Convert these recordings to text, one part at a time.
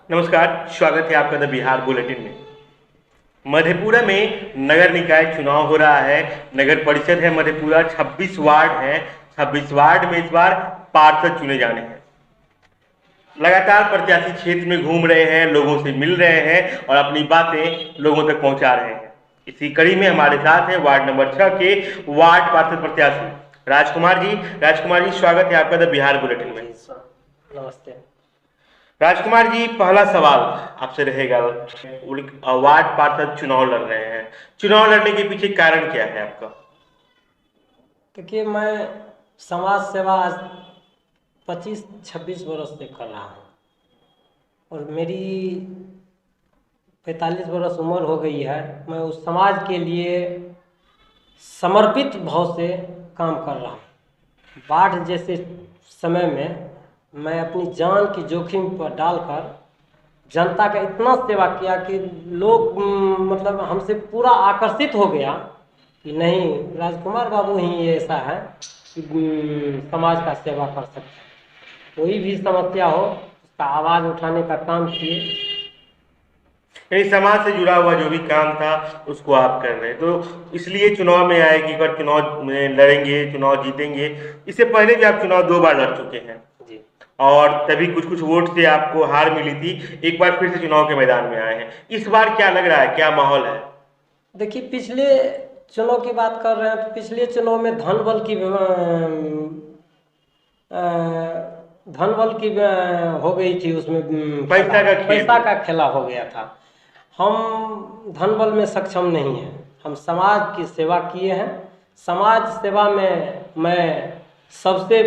नमस्कार, स्वागत है आपका द बिहार बुलेटिन में। मधेपुरा में नगर निकाय चुनाव हो रहा है। नगर परिषद है मधेपुरा, 26 वार्ड है। 26 वार्ड में इस बार पार्षद चुने जाने हैं। लगातार प्रत्याशी क्षेत्र में घूम रहे हैं, लोगों से मिल रहे हैं और अपनी बातें लोगों तक पहुंचा रहे हैं। इसी कड़ी में हमारे साथ है वार्ड नंबर 6 के वार्ड पार्षद प्रत्याशी राजकुमार जी। राजकुमार जी, स्वागत है आपका द बिहार बुलेटिन में। नमस्ते। राजकुमार जी, पहला सवाल आपसे रहेगा। वार्ड पार्षद चुनाव लड़ रहे हैं, चुनाव लड़ने के पीछे कारण क्या है आपका? देखिए, मैं समाज सेवा आज 25-26 वर्ष से कर रहा हूँ और मेरी 45 वर्ष उम्र हो गई है। मैं उस समाज के लिए समर्पित भाव से काम कर रहा हूँ। बाढ़ जैसे समय में मैं अपनी जान की जोखिम पर डालकर जनता का इतना सेवा किया कि लोग मतलब हमसे पूरा आकर्षित हो गया कि नहीं, राजकुमार बाबू ही ऐसा है कि समाज का सेवा कर सकते हैं। कोई भी समस्या हो उसका आवाज़ उठाने का काम किए। यानी समाज से जुड़ा हुआ जो भी काम था उसको आप कर रहे हैं, तो इसलिए चुनाव में आए कि एक बार चुनाव में लड़ेंगे, चुनाव जीतेंगे। इससे पहले भी आप चुनाव 2 बार लड़ चुके हैं जी। और तभी कुछ कुछ वोट से आपको हार मिली थी। एक बार फिर से चुनाव के मैदान में आए हैं। इस बार क्या लग रहा है, क्या माहौल है? देखिए, पिछले चुनाव की बात कर रहे हैं तो पिछले चुनाव में धनबल की हो गई थी। उसमें पैसा का खेला हो गया था। हम धनबल में सक्षम नहीं हैं। हम समाज की सेवा किए हैं। समाज सेवा में मैं सबसे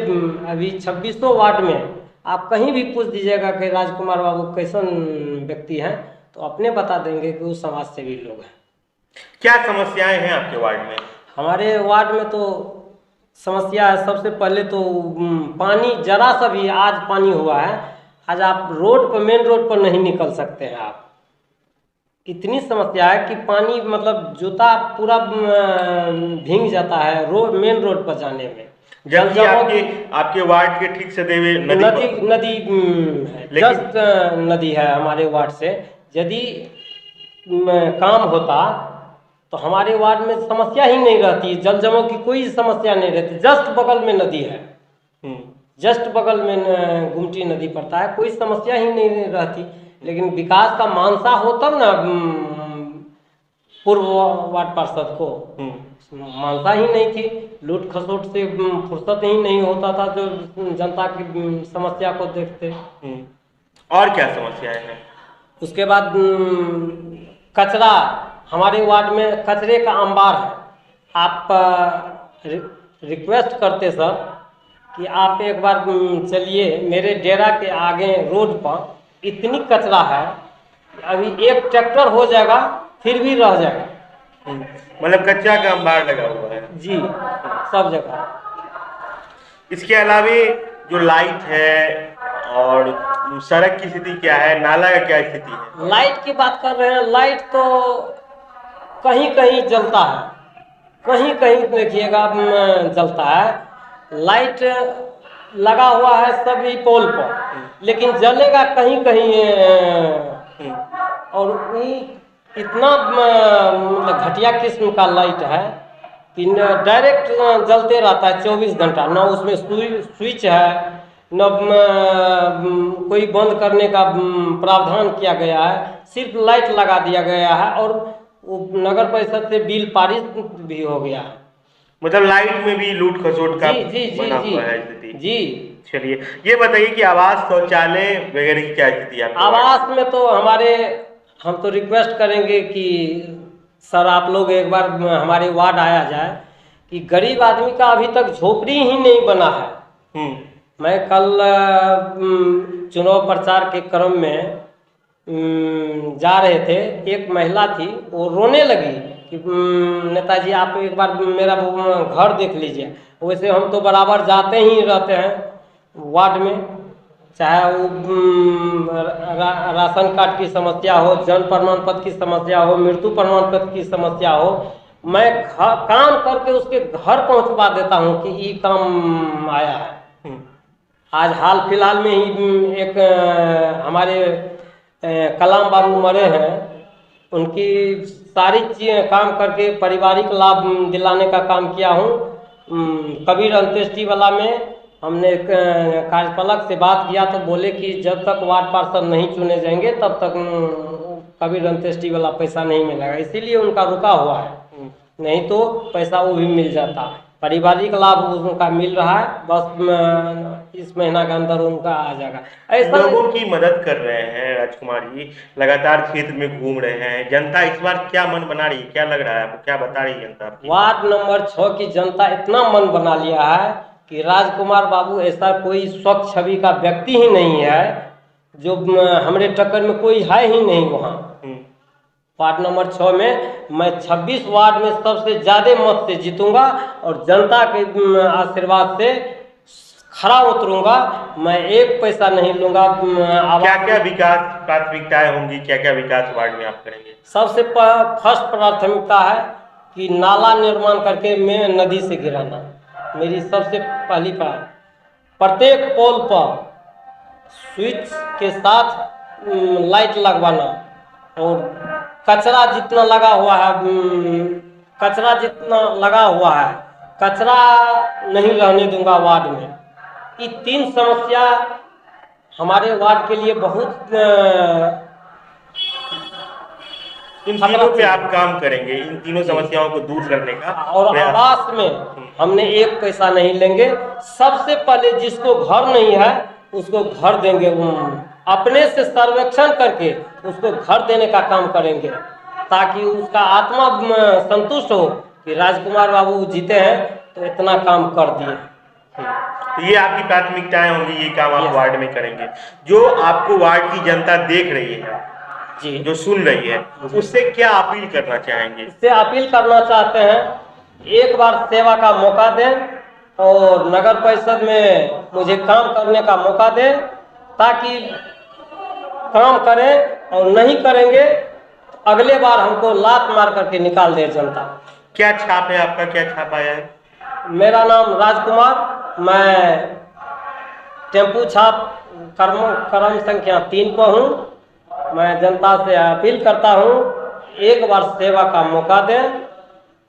अभी 2600 वार्ड में आप कहीं भी पूछ दीजिएगा कि राजकुमार बाबू कैसन व्यक्ति हैं तो अपने बता देंगे कि वो समाज सेवी लोग हैं। क्या समस्याएं हैं आपके वार्ड में? हमारे वार्ड में तो समस्या है, सबसे पहले तो पानी, जरा सा भी आज पानी हुआ है, आज आप रोड पर, मेन रोड पर नहीं निकल सकते हैं। आप इतनी समस्या है कि पानी मतलब जूता पूरा भीग जाता है मेन रोड पर जाने में। जबकि आपके वार्ड के ठीक सटे हुए नदी जस्ट नदी है हमारे वार्ड से। यदि काम होता तो हमारे वार्ड में समस्या ही नहीं रहती, जल जमाव की कोई समस्या नहीं रहती। जस्ट बगल में नदी है, जस्ट बगल में गुमटी नदी पड़ता है, कोई समस्या ही नहीं रहती। लेकिन विकास का मानसा हो तब ना पूर्व वार्ड पार्षद को मानसा ही नहीं थी। लूट खसोट से फुर्सत ही नहीं होता था जो जनता की समस्या को देखते। और क्या समस्याएं हैं? उसके बाद कचरा, हमारे वार्ड में कचरे का अंबार है। आप रिक्वेस्ट करते सर कि आप एक बार चलिए मेरे डेरा के आगे रोड पर, इतनी कचरा है, अभी एक ट्रैक्टर हो जाएगा फिर भी रह जाएगा। मतलब कचरा का अंबार लगा हुआ है? जी, सब जगह। इसके अलावे जो लाइट है और सड़क की स्थिति क्या है, नाला का क्या स्थिति है? लाइट की बात कर रहे हैं, लाइट तो कहीं कहीं जलता है, कहीं कहीं देखिएगा जलता है। लाइट लगा हुआ है सभी पोल पर, लेकिन जलेगा कहीं कहीं। और इतना मतलब घटिया किस्म का लाइट है कि डायरेक्ट जलते रहता है 24 घंटा। न उसमें स्विच है, न कोई बंद करने का प्रावधान किया गया है, सिर्फ लाइट लगा दिया गया है। और वो नगर परिषद से बिल पारित भी हो गया है। मतलब लाइट में भी लूट खसोट का बना हुआ है स्थिति? जी। चलिए ये बताइए कि आवास, शौचालय वगैरह की क्या स्थिति है? आवास में तो हम तो रिक्वेस्ट करेंगे कि सर आप लोग एक बार हमारे वार्ड आया जाए कि गरीब आदमी का अभी तक झोपड़ी ही नहीं बना है। मैं कल चुनाव प्रचार के क्रम में जा रहे थे, एक महिला थी, वो रोने लगी कि नेताजी आप एक बार मेरा घर देख लीजिए। वैसे हम तो बराबर जाते ही रहते हैं वार्ड में, चाहे वो राशन कार्ड की समस्या हो, जन्म प्रमाण पत्र की समस्या हो, मृत्यु प्रमाण पत्र की समस्या हो, मैं काम करके उसके घर पहुंचवा देता हूं कि ये काम आया है। आज हाल फिलहाल में ही एक हमारे कलाम बाबू मरे हैं, उनकी सारी चीज़ें काम करके पारिवारिक लाभ दिलाने का काम किया हूँ। कबीर अंत्येष्टि वाला में हमने कार्यपालक से बात किया तो बोले कि जब तक वार्ड पार्षद नहीं चुने जाएंगे तब तक कबीर अंत्येष्टि वाला पैसा नहीं मिलेगा, इसीलिए उनका रुका हुआ है। नहीं तो पैसा वो भी मिल जाता। पारिवारिक लाभ उनका मिल रहा है, बस इस महीना के अंदर उनका आ जाएगा। ऐसा लोगों की मदद कर रहे हैं राजकुमार जी, लगातार क्षेत्र में घूम रहे हैं। जनता इस बार क्या मन बना रही है, क्या लग रहा है आपको, क्या बता रही है जनता आपकी? वार्ड नंबर 6 की जनता इतना मन बना लिया है कि राजकुमार बाबू ऐसा कोई स्वच्छ छवि का व्यक्ति ही नहीं है जो हमारे टक्कर में कोई है ही नहीं वहाँ। वार्ड नंबर 6 में मैं 26 वार्ड में सबसे ज्यादा मत से जीतूंगा और जनता के आशीर्वाद से खरा उतरूंगा। मैं एक पैसा नहीं लूंगा। क्या क्या विकास प्राथमिकताएं होंगी, क्या क्या विकास वार्ड में आप करेंगे? सबसे फर्स्ट प्राथमिकता है कि नाला निर्माण करके मैं नदी से गिराना, मेरी सबसे पहली बात। प्रत्येक पोल पर स्विच के साथ लाइट लगवाना और कचरा जितना लगा हुआ है, कचरा नहीं रहने दूंगा वार्ड में। ये 3 समस्या हमारे वार्ड के लिए बहुत इन तीनों पे आप काम करेंगे, इन तीनों समस्याओं को दूर करने का। और आवास में हमने एक पैसा नहीं लेंगे। सबसे पहले जिसको घर नहीं है उसको घर देंगे, अपने से सर्वेक्षण करके उसको घर देने का काम करेंगे ताकि उसका आत्मा संतुष्ट हो कि राजकुमार बाबू जीते हैं तो इतना काम कर दिए। तो ये आपकी प्राथमिकताएं होंगी, ये काम आप वार्ड में करेंगे। जो आपको वार्ड की जनता देख रही है जी, जो सुन रही है, उससे क्या अपील करना चाहेंगे? इससे अपील करना चाहते हैं एक बार सेवा का मौका दें और नगर परिषद में मुझे काम करने का मौका दें ताकि काम करें, और नहीं करेंगे तो अगले बार हमको लात मार करके निकाल दे जनता। क्या छाप है आपका, क्या छाप आया है? मेरा नाम राजकुमार, मैं टेम्पू छाप क्रम संख्या 3 पर हूँ। मैं जनता से अपील करता हूँ एक बार सेवा का मौका दें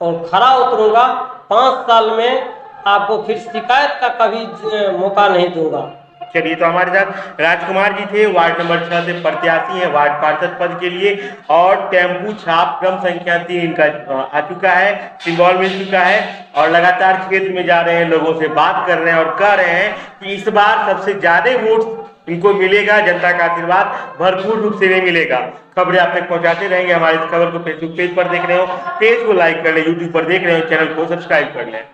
और खरा उतरूंगा। 5 साल में आपको फिर शिकायत का कभी मौका नहीं दूंगा। चलिए, तो हमारे साथ राजकुमार जी थे, वार्ड नंबर 6 से प्रत्याशी हैं वार्ड पार्षद पद के लिए, और टेम्पू छाप क्रम संख्या 3 इनका आ चुका है, सिंबल मिल चुका है, और लगातार क्षेत्र में जा रहे हैं, लोगों से बात कर रहे हैं और कह रहे हैं कि इस बार सबसे ज्यादा वोट इनको मिलेगा। जनता का आशीर्वाद भरपूर रूप से नहीं मिलेगा। खबरें आप तक पहुंचाते रहेंगे। हमारे इस खबर को फेसबुक पेज पर देख रहे हो, पेज को लाइक कर लें, यूट्यूब पर देख रहे हो, चैनल को सब्सक्राइब कर लें।